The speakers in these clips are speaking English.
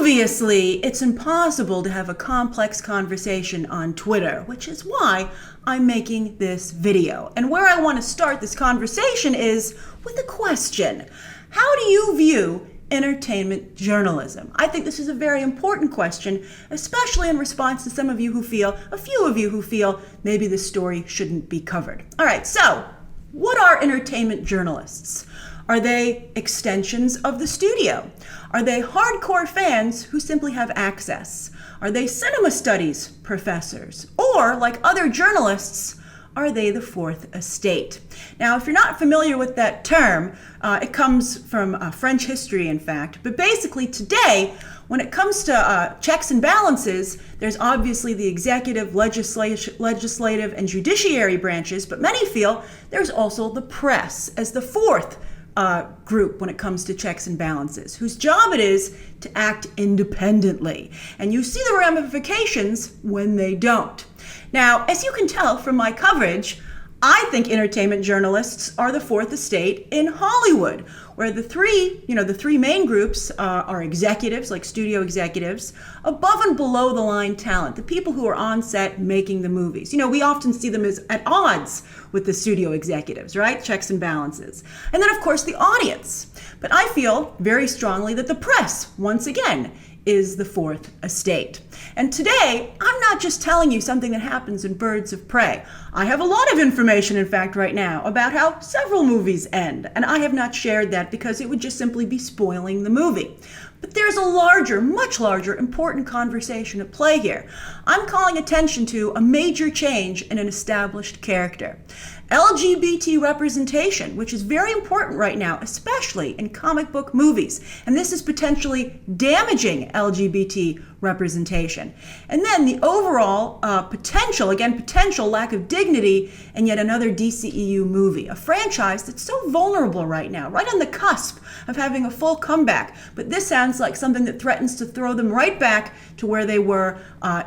Obviously, it's impossible to have a complex conversation on Twitter, which is why I'm making this video. And where I want to start this conversation is with a question. How do you view entertainment journalism? I think this is a very important question, especially in response to some of you who feel, a few of you who feel maybe this story shouldn't be covered. All right, so what are entertainment journalists? Are they extensions of the studio? Are they hardcore fans who simply have access? Are they cinema studies professors? Or, like other journalists, are they the fourth estate? Now, if you're not familiar with that term, it comes from French history, in fact. But basically today, when it comes to checks and balances, there's obviously the executive, legislative, and judiciary branches, but many feel there's also the press as the fourth group when it comes to checks and balances, whose job it is to act independently. And you see the ramifications when they don't. Now, as you can tell from my coverage, I think entertainment journalists are the fourth estate in Hollywood, where the three main groups are executives, like studio executives, above and below the line talent, the people who are on set making the movies. You know, we often see them as at odds with the studio executives, right? Checks and balances. And then, of course, the audience. But I feel very strongly that the press, once again, is the fourth estate. And today, I'm not just telling you something that happens in Birds of Prey. I have a lot of information, in fact, right now about how several movies end, and I have not shared that because it would just simply be spoiling the movie. But there's a larger, much larger, important conversation at play here. I'm calling attention to a major change in an established character. LGBT representation, which is very important right now, especially in comic book movies. And this is potentially damaging LGBT representation. And then the overall potential lack of dignity in yet another DCEU movie, a franchise that's so vulnerable right now, right on the cusp of having a full comeback. But this sounds like something that threatens to throw them right back to where they were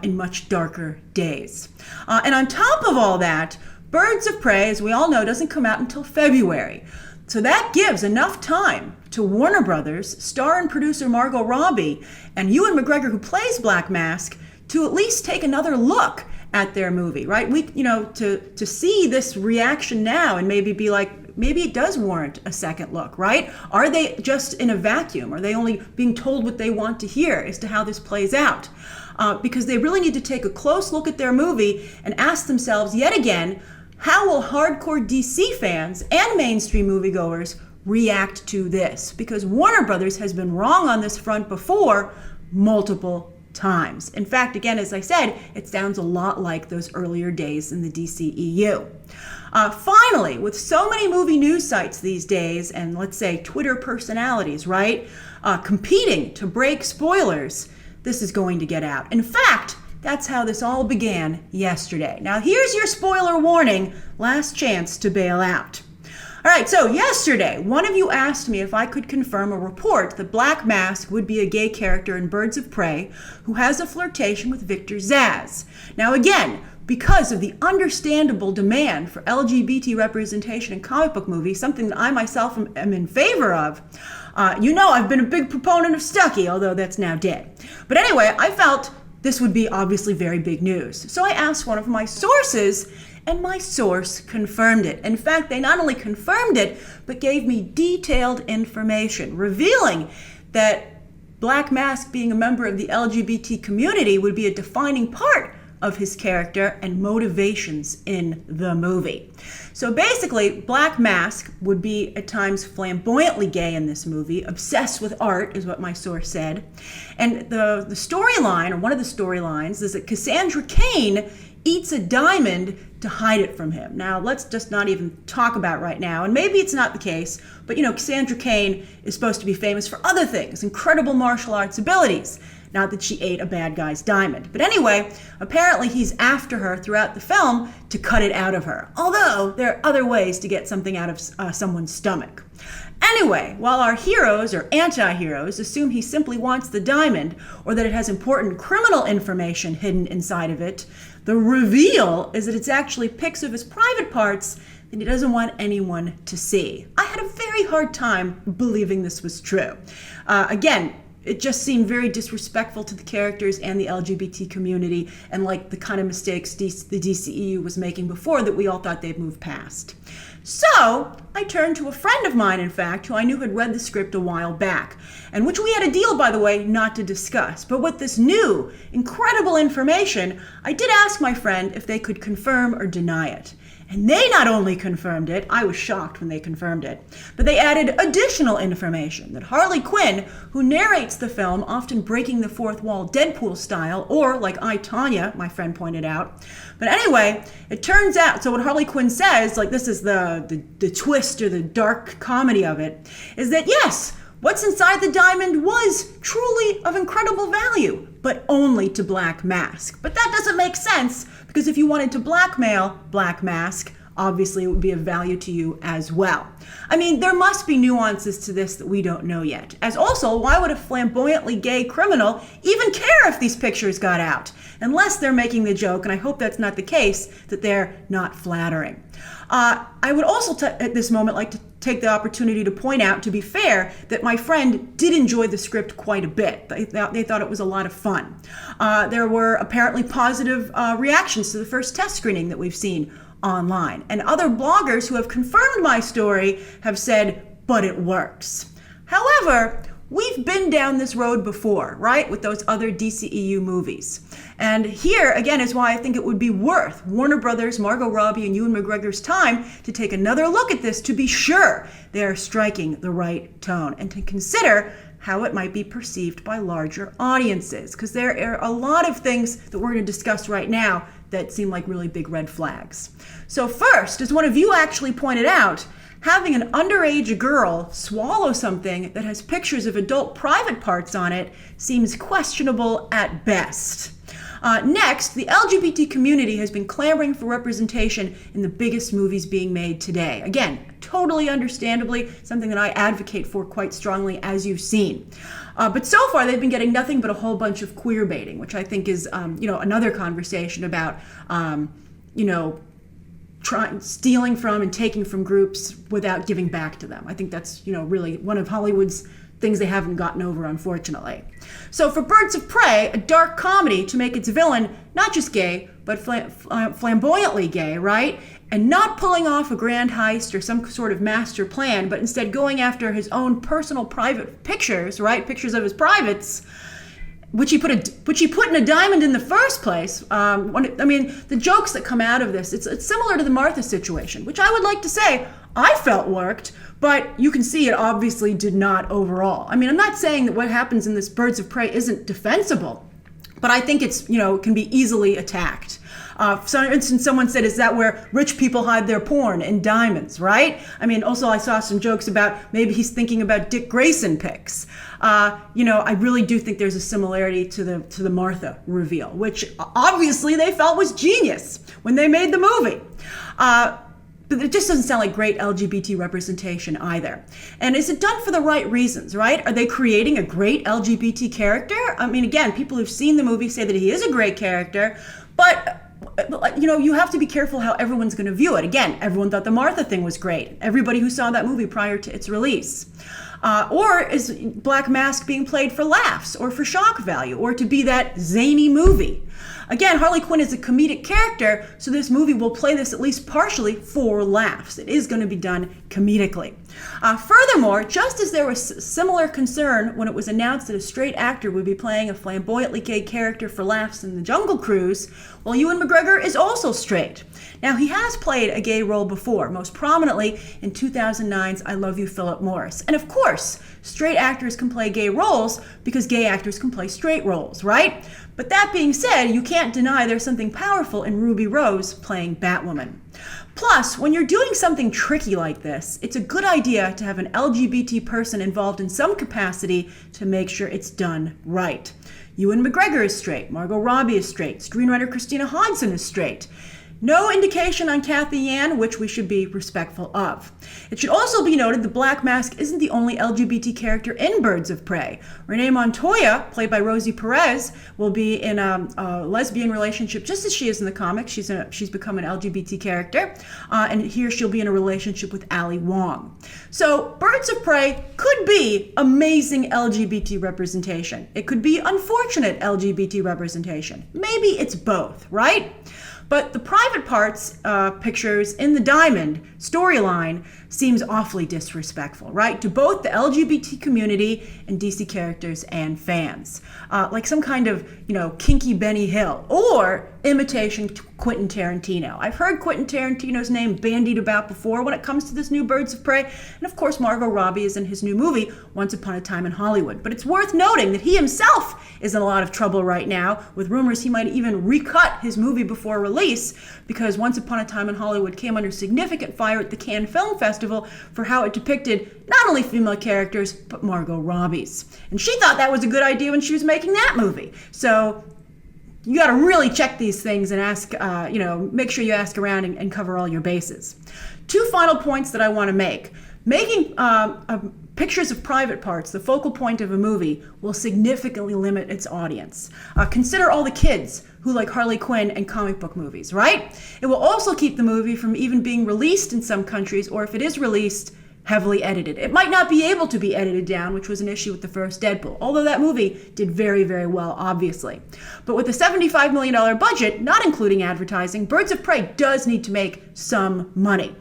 in much darker days. And on top of all that, Birds of Prey, as we all know, doesn't come out until February. So that gives enough time to Warner Brothers, star and producer Margot Robbie, and Ewan McGregor, who plays Black Mask, to at least take another look at their movie, right? To see this reaction now and maybe be like, maybe it does warrant a second look, right? Are they just in a vacuum? Are they only being told what they want to hear as to how this plays out? Because they really need to take a close look at their movie and ask themselves yet again, how will hardcore DC fans and mainstream moviegoers react to this? Because Warner Brothers has been wrong on this front before multiple times. In fact, again, as I said, it sounds a lot like those earlier days in the DCEU. Finally, with so many movie news sites these days, and let's say Twitter personalities, right, competing to break spoilers, this is going to get out. In fact, that's how this all began yesterday. Now, here's your spoiler warning, last chance to bail out. All right, so yesterday, one of you asked me if I could confirm a report that Black Mask would be a gay character in Birds of Prey who has a flirtation with Victor Zsasz. Now, again, because of the understandable demand for LGBT representation in comic book movies, something that I myself am in favor of, I've been a big proponent of Stucky, although that's now dead. But anyway, I felt this would be obviously very big news. So I asked one of my sources, and my source confirmed it. In fact, they not only confirmed it, but gave me detailed information, revealing that Black Mask being a member of the LGBT community would be a defining part of his character and motivations in the movie. So basically, Black Mask would be at times flamboyantly gay in this movie, obsessed with art is what my source said. And the storyline, or one of the storylines, is that Cassandra Cain eats a diamond to hide it from him. Now, let's just not even talk about right now, and maybe it's not the case, but Cassandra Cain is supposed to be famous for other things, incredible martial arts abilities. Not that she ate a bad guy's diamond. But anyway, apparently he's after her throughout the film to cut it out of her. Although there are other ways to get something out of someone's stomach. Anyway, while our heroes or anti-heroes assume he simply wants the diamond or that it has important criminal information hidden inside of it, the reveal is that it's actually pics of his private parts that he doesn't want anyone to see. I had a very hard time believing this was true. Again, it just seemed very disrespectful to the characters and the LGBT community, and like the kind of mistakes the DCEU was making before that we all thought they'd moved past. So I turned to a friend of mine, in fact, who I knew had read the script a while back, and which we had a deal, by the way, not to discuss. But with this new, incredible information, I did ask my friend if they could confirm or deny it. And they not only confirmed it, I was shocked when they confirmed it, but they added additional information that Harley Quinn, who narrates the film, often breaking the fourth wall Deadpool style, or like I, Tonya, my friend pointed out. But anyway, it turns out, so what Harley Quinn says, like this is the twist or the dark comedy of it, is that yes, what's inside the diamond was truly of incredible value, but only to Black Mask. But that doesn't make sense, because if you wanted to blackmail Black Mask, obviously it would be of value to you as well. I mean, there must be nuances to this that we don't know yet. As also, why would a flamboyantly gay criminal even care if these pictures got out? Unless they're making the joke, and I hope that's not the case, that they're not flattering. I would also, at this moment, like to take the opportunity to point out, to be fair, that my friend did enjoy the script quite a bit. They thought it was a lot of fun. There were apparently positive reactions to the first test screening that we've seen online. And other bloggers who have confirmed my story have said, but it works. However, we've been down this road before, right? With those other DCEU movies. And here, again, is why I think it would be worth Warner Brothers, Margot Robbie, and Ewan McGregor's time to take another look at this to be sure they're striking the right tone and to consider how it might be perceived by larger audiences. Because there are a lot of things that we're going to discuss right now that seem like really big red flags. So first, as one of you actually pointed out, having an underage girl swallow something that has pictures of adult private parts on it seems questionable at best. Next, the LGBT community has been clamoring for representation in the biggest movies being made today. Again, totally understandably, something that I advocate for quite strongly, as you've seen. But so far, they've been getting nothing but a whole bunch of queer baiting, which I think is, another conversation about, stealing from and taking from groups without giving back to them. I think that's, really one of Hollywood's things they haven't gotten over, unfortunately. So for Birds of Prey, a dark comedy to make its villain not just gay, but flamboyantly gay, right? And not pulling off a grand heist or some sort of master plan, but instead going after his own personal private pictures, right? Pictures of his privates, which he put in a diamond in the first place. The jokes that come out of this, it's similar to the Martha situation, which I would like to say I felt worked, but you can see it obviously did not overall. I mean, I'm not saying that what happens in this Birds of Prey isn't defensible, but I think it's, can be easily attacked. For instance, someone said, is that where rich people hide their porn? In diamonds, right? I mean, also I saw some jokes about maybe he's thinking about Dick Grayson pics. I really do think there's a similarity to the Martha reveal, which obviously they felt was genius when they made the movie. But it just doesn't sound like great LGBT representation either. And is it done for the right reasons, right? Are they creating a great LGBT character? I mean, again, people who've seen the movie say that he is a great character, but you have to be careful how everyone's going to view it. Again, everyone thought the Martha thing was great. Everybody who saw that movie prior to its release. Or is Black Mask being played for laughs or for shock value or to be that zany movie? Again, Harley Quinn is a comedic character, so this movie will play this at least partially for laughs. It is going to be done comedically. Furthermore, just as there was similar concern when it was announced that a straight actor would be playing a flamboyantly gay character for laughs in The Jungle Cruise, well, Ewan McGregor is also straight. Now, he has played a gay role before, most prominently in 2009's I Love You, Philip Morris. And of course, straight actors can play gay roles because gay actors can play straight roles, right? But that being said, you can't deny there's something powerful in Ruby Rose playing Batwoman. Plus, when you're doing something tricky like this, it's a good idea to have an LGBT person involved in some capacity to make sure it's done right. Ewan McGregor is straight, Margot Robbie is straight, screenwriter Christina Hodson is straight. No indication on Cathy Yan, which we should be respectful of. It should also be noted the Black Mask isn't the only LGBT character in Birds of Prey. Renee Montoya, played by Rosie Perez, will be in a lesbian relationship just as she is in the comics. She's become an LGBT character, and here she'll be in a relationship with Ali Wong. So Birds of Prey could be amazing LGBT representation. It could be unfortunate LGBT representation. Maybe it's both, right? But the Private Parts pictures in the Diamond storyline seems awfully disrespectful, right? To both the LGBT community and DC characters and fans. Like some kind of, kinky Benny Hill or imitation Quentin Tarantino. I've heard Quentin Tarantino's name bandied about before when it comes to this new Birds of Prey. And of course, Margot Robbie is in his new movie, Once Upon a Time in Hollywood. But it's worth noting that he himself is in a lot of trouble right now, with rumors he might even recut his movie before release, because Once Upon a Time in Hollywood came under significant fire at the Cannes Film Festival for how it depicted not only female characters, but Margot Robbie's. And she thought that was a good idea when she was making that movie. So you got to really check these things and ask, make sure you ask around and cover all your bases. Two final points that I want to make. Making pictures of private parts the focal point of a movie will significantly limit its audience. Consider all the kids who like Harley Quinn and comic book movies, right? It will also keep the movie from even being released in some countries, or if it is released, heavily edited. It might not be able to be edited down, which was an issue with the first Deadpool, although that movie did very, very well, obviously. But with a $75 million budget, not including advertising, Birds of Prey does need to make some money.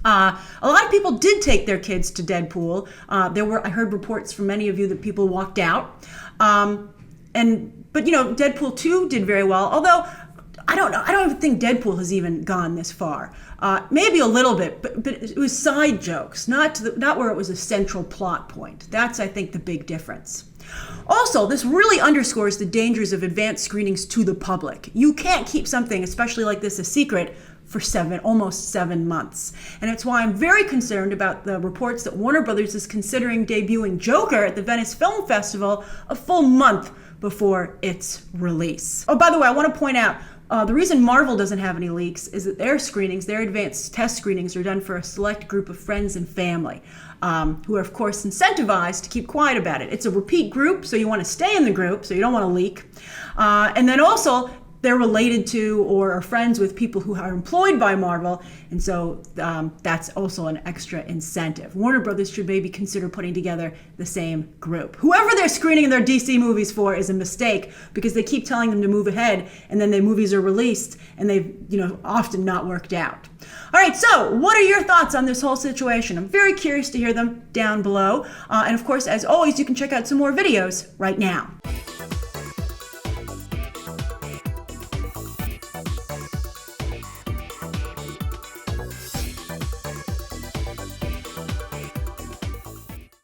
A lot of people did take their kids to Deadpool. I heard reports from many of you that people walked out. But Deadpool 2 did very well, although I don't know. I don't even think Deadpool has even gone this far. Maybe a little bit, but it was side jokes, not where it was a central plot point. That's, I think, the big difference. Also, this really underscores the dangers of advanced screenings to the public. You can't keep something, especially like this, a secret for almost 7 months. And it's why I'm very concerned about the reports that Warner Brothers is considering debuting Joker at the Venice Film Festival a full month before its release. Oh, by the way, I want to point out, the reason Marvel doesn't have any leaks is that their advanced test screenings are done for a select group of friends and family, who are, of course, incentivized to keep quiet about it. It's a repeat group, so you want to stay in the group, so you don't want to leak. And then also, they're related to or are friends with people who are employed by Marvel, and so that's also an extra incentive. Warner Brothers should maybe consider putting together the same group. Whoever they're screening their DC movies for is a mistake, because they keep telling them to move ahead, and then the movies are released, and they've often not worked out. All right, so what are your thoughts on this whole situation? I'm very curious to hear them down below. And of course, as always, you can check out some more videos right now.